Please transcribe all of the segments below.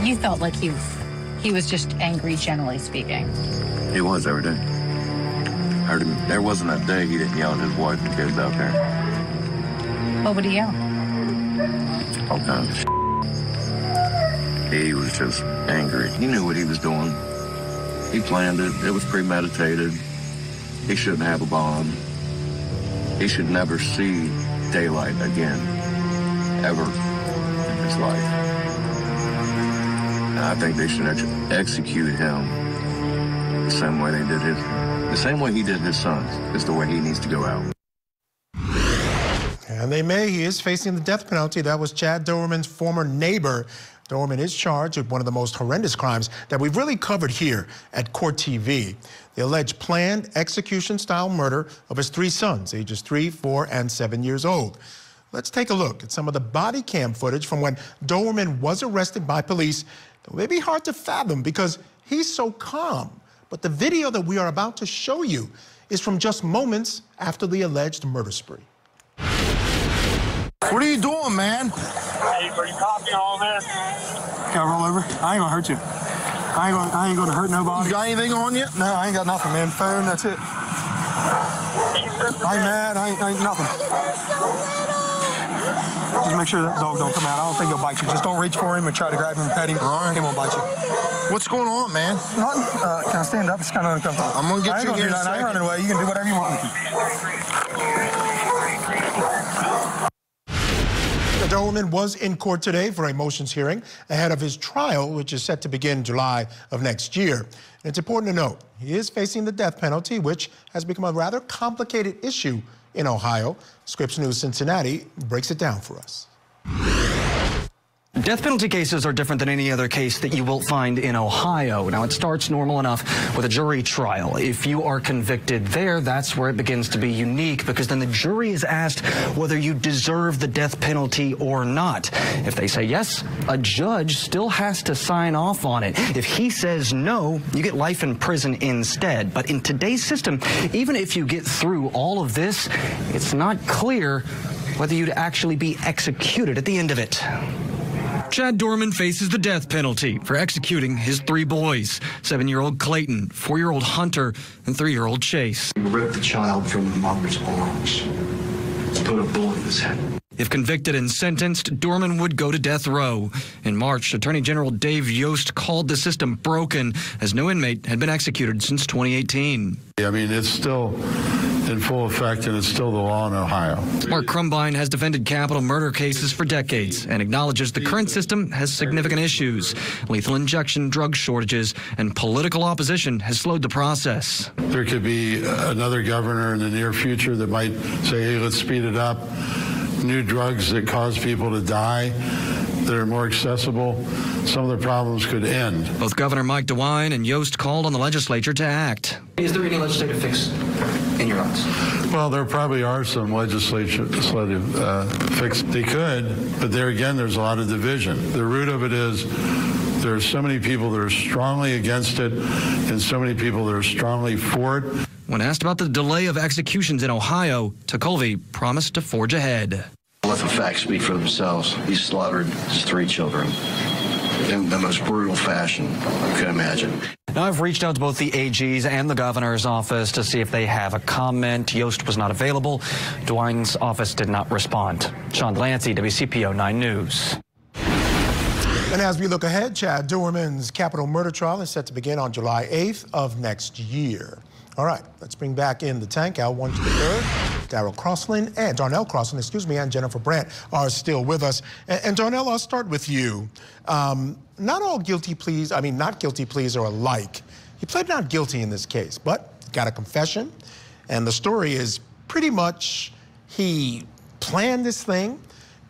You felt like he was just angry, generally speaking. He was every day. Heard him. There wasn't a day he didn't yell at his wife and kids out there. What would he yell? All kinds of shit. He was just angry. He knew what he was doing. He planned it. It was premeditated. He shouldn't have a bomb. He should never see daylight again, ever in his life. And I think they should execute him the same way the same way he did his sons is the way he needs to go out. And they may. He is facing the death penalty. That was Chad Doerman's former neighbor. Doerman is charged with one of the most horrendous crimes that we've really covered here at Court TV. The alleged planned execution-style murder of his 3 sons, ages 3, 4, and 7 years old. Let's take a look at some of the body cam footage from when Doerman was arrested by police. It may be hard to fathom because he's so calm. But the video that we are about to show you is from just moments after the alleged murder spree. What are you doing, man? Hey, are you copying all this? Can I roll over? I ain't gonna hurt you. I ain't gonna hurt nobody. You got anything on you? No, I ain't got nothing, man. Phone, that's it. I ain't mad. I ain't nothing. Just make sure that dog don't come out. I don't think he'll bite you. Just don't reach for him and try to grab him and pet him. All right. He won't bite you. What's going on, man? Nothing. Can I stand up? It's kind of uncomfortable. I'm gonna get you here in a second. I ain't running away. You can do whatever you want. Doerman was in court today for a motions hearing ahead of his trial, which is set to begin July of next year. And it's important to note, he is facing the death penalty, which has become a rather complicated issue in Ohio. Scripps News Cincinnati breaks it down for us. Death penalty cases are different than any other case that you will find in Ohio. Now, it starts normal enough with a jury trial. If you are convicted there, that's where it begins to be unique, because then the jury is asked whether you deserve the death penalty or not. If they say yes, a judge still has to sign off on it. If he says no, you get life in prison instead. But in today's system, even if you get through all of this, it's not clear whether you'd actually be executed at the end of it. Chad Doerman faces the death penalty for executing his 3 boys, 7-year-old Clayton, 4-year-old Hunter, and 3-year-old Chase. He ripped the child from the mother's arms and put a bullet in his head. If convicted and sentenced, Doerman would go to death row. In March, Attorney General Dave Yost called the system broken, as no inmate had been executed since 2018. I mean, it's still in full effect, and it's still the law in Ohio. Mark Crumbine has defended capital murder cases for decades and acknowledges the current system has significant issues. Lethal injection, drug shortages, and political opposition has slowed the process. There could be another governor in the near future that might say, hey, let's speed it up. New drugs that cause people to die that are more accessible, some of the problems could end. Both Governor Mike DeWine and Yost called on the legislature to act. Is there any legislative fix in your eyes? Well, there probably are some legislative fix. They could, but there again, there's a lot of division. The root of it is there are so many people that are strongly against it and so many people that are strongly for it. When asked about the delay of executions in Ohio, Tekulve promised to forge ahead. Let the facts speak for themselves. He slaughtered his 3 children in the most brutal fashion you can imagine. Now, I've reached out to both the AG's and the governor's office to see if they have a comment. Yost was not available. DeWine's office did not respond. Sean Delancey, WCPO 9 News. And as we look ahead, Chad Doerman's capital murder trial is set to begin on July 8th of next year. All right, let's bring back in the tank. Al Wunsch III, Darnell Crosland, and Jennifer Brandt are still with us. And Darnell, I'll start with you. Not all guilty pleas, not guilty pleas are alike. He pled not guilty in this case, but got a confession. And the story is pretty much he planned this thing.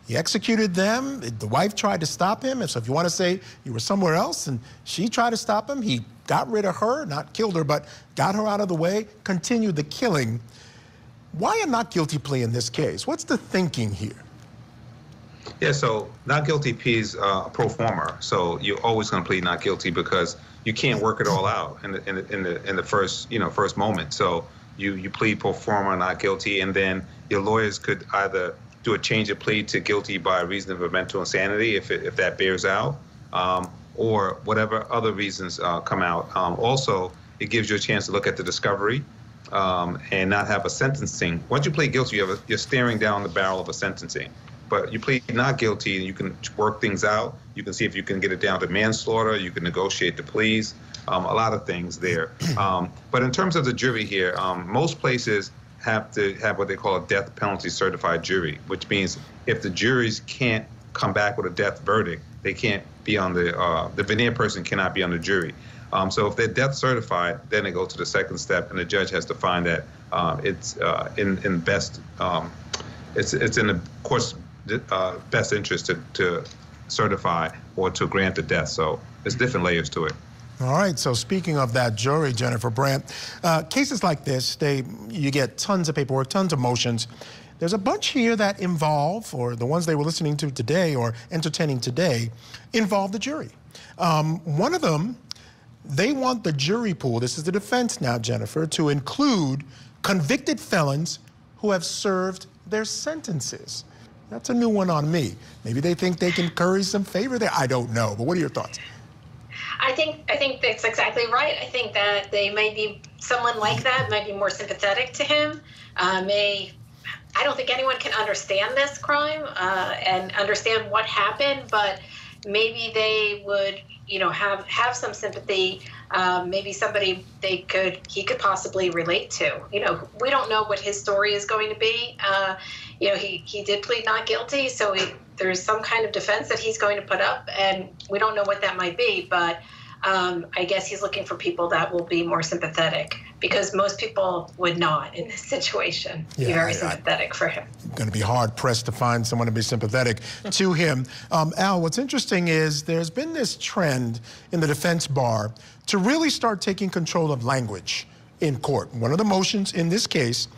He executed them. The wife tried to stop him. And so if you want to say you were somewhere else and she tried to stop him, he got rid of her, not killed her, but got her out of the way, continued the killing. Why a not guilty plea in this case? What's the thinking here? Yeah, so not guilty plea is pro forma. So you're always going to plead not guilty because you can't work it all out in the first moment. So you plead pro forma, not guilty, and then your lawyers could either do a change of plea to guilty by reason of a mental insanity if that bears out, or whatever other reasons come out. Also, it gives you a chance to look at the discovery and not have a sentencing. Once you plead guilty, you're staring down the barrel of a sentencing. But you plead not guilty, and you can work things out. You can see if you can get it down to manslaughter. You can negotiate the pleas. A lot of things there. But in terms of the jury here, most places have to have what they call a death penalty certified jury, which means if the juries can't come back with a death verdict, they can't be on the veneer person cannot be on the jury. So if they're death certified, then they go to the second step, and the judge has to find that it's in best, it's in the court's best interest to certify or to grant the death. So there's different layers to it. All right, so speaking of that jury, Jennifer Brandt, cases like this, you get tons of paperwork, tons of motions. There's a bunch here that involve, or the ones they were listening to today or entertaining today, involve the jury. One of them, they want the jury pool, this is the defense now, Jennifer, to include convicted felons who have served their sentences. That's a new one on me. Maybe they think they can curry some favor there. I don't know, but what are your thoughts? I think that's exactly right. I think that they may be, someone like that might be more sympathetic to him. I don't think anyone can understand this crime and understand what happened, but maybe they would, have some sympathy. Maybe somebody he could possibly relate to. We don't know what his story is going to be. He did plead not guilty, so there's some kind of defense that he's going to put up, and we don't know what that might be, but I guess he's looking for people that will be more sympathetic, because most people would not in this situation be very sympathetic for him. Going to be hard-pressed to find someone to be sympathetic to him. Al, what's interesting is there's been this trend in the defense bar to really start taking control of language in court. One of the motions in this case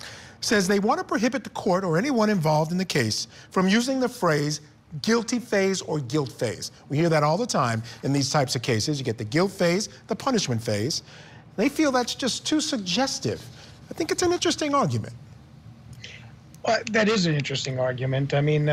says they want to prohibit the court or anyone involved in the case from using the phrase guilty phase or guilt phase. We hear that all the time in these types of cases. You get the guilt phase, the punishment phase. They feel that's just too suggestive. I think it's an interesting argument. Well, that is an interesting argument. I mean,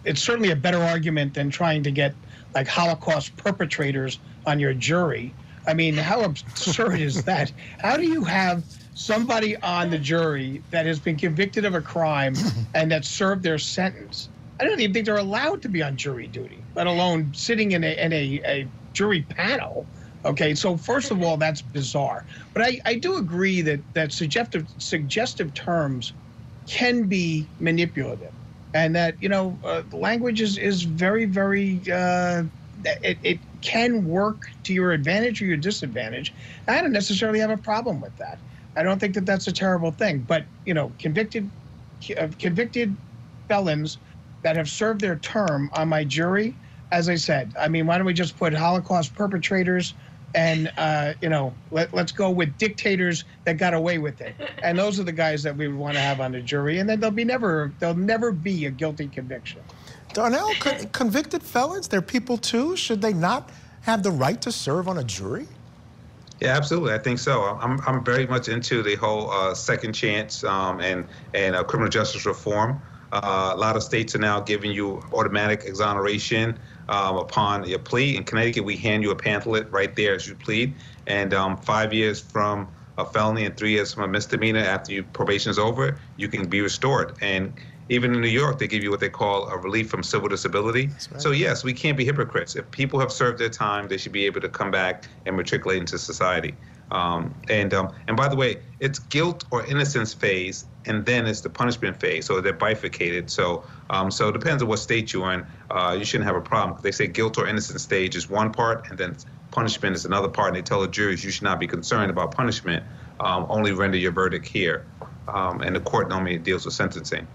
it's certainly a better argument than trying to get like Holocaust perpetrators on your jury. I mean, how absurd is that? How do you have somebody on the jury that has been convicted of a crime and that served their sentence? I don't even think they're allowed to be on jury duty, let alone sitting in a jury panel. Okay, so first of all, that's bizarre. But I do agree that suggestive terms can be manipulative, and that language is very, very it can work to your advantage or your disadvantage. I don't necessarily have a problem with that. I don't think that that's a terrible thing. But convicted felons that have served their term on my jury, as I said, I mean, why don't we just put Holocaust perpetrators and let's go with dictators that got away with it, and those are the guys that we would want to have on the jury, and then there'll never be a guilty conviction. Darnell, convicted felons, they're people too. Should they not have the right to serve on a jury? Yeah, absolutely. I think so. I'm very much into the whole second chance and criminal justice reform. A lot of states are now giving you automatic exoneration upon your plea. In Connecticut, we hand you a pamphlet right there as you plead, and 5 years from a felony and 3 years from a misdemeanor after your probation is over, you can be restored. And even in New York, they give you what they call a relief from civil disability. Right. So yes, we can't be hypocrites. If people have served their time, they should be able to come back and matriculate into society. And by the way, it's guilt or innocence phase, and then it's the punishment phase. So they're bifurcated. So it depends on what state you're in. You shouldn't have a problem. They say guilt or innocence stage is one part, and then punishment is another part. And they tell the juries you should not be concerned about punishment. Only render your verdict here. And the court normally deals with sentencing.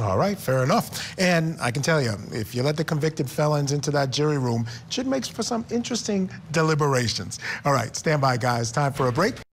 All right, fair enough. And I can tell you, if you let the convicted felons into that jury room, it should make for some interesting deliberations. All right, stand by, guys. Time for a break.